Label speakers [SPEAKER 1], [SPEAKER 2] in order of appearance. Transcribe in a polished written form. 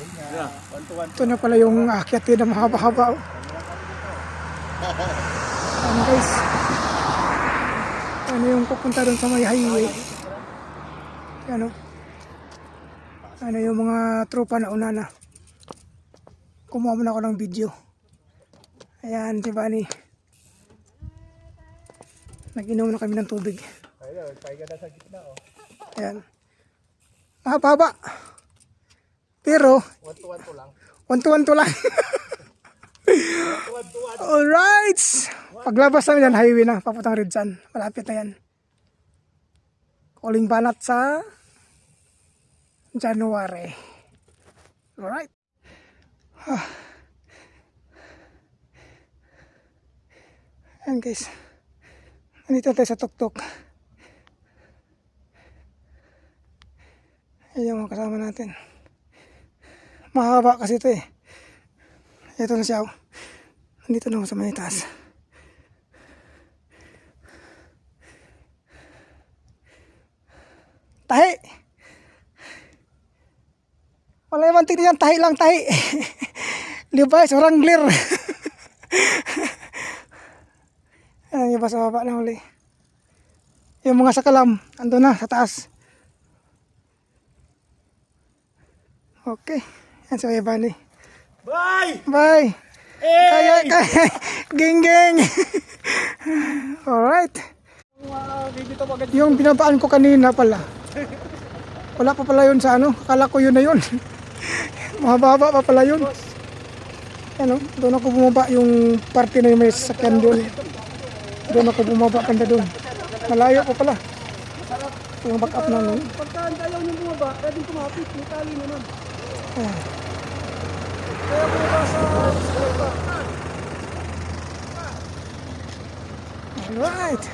[SPEAKER 1] Ito na pala yung aakyatin na mahaba-haba. Ano guys? Ano yung pupunta doon sa may highway? Ano? Ano yung mga tropa na una na. Kumuha muna ako ng video. Ayan, si Bani. Nag-inom na kami ng tubig. Ayan. Mahaba-haba. Pero,
[SPEAKER 2] 1-2 lang.
[SPEAKER 1] 1-2 lang. Alright. Paglabas namin yan, highway na. Papuntang Ridsan. Malapit na yan. Calling banat sa January. Alright. Ayan guys. Nandito tayo sa tuktok. Ayan yung mga kasama natin. Mahaba kasi ito eh. Ito na siya. Nandito na ako sa may taas. Tahi! Wala naman tignan yan. Tahi lang, tahi. Libay, surang glir. Ayan yung sa baba na huli. Yung mga sakalam, ando na sa taas. Okay. Yan si Bani.
[SPEAKER 2] Bye!
[SPEAKER 1] Bye!
[SPEAKER 2] Hey!
[SPEAKER 1] Kaya. Geng geng! Alright. Yung binabaan ko kanina pala. Wala pa pala yun sa ano. Akala ko yun na yun. Mahaba pa pala yun. Ano, doon ako bumaba yung parte na yung may sasakyan doon. Doon ako bumaba panda doon. Malayo ko pala. Yung back up na nun.
[SPEAKER 2] Pagkaan ayaw nyo bumaba, pwedeng kumapit. May tali naman.
[SPEAKER 1] Ayan.
[SPEAKER 2] Kaya bumaba sa
[SPEAKER 1] Alright.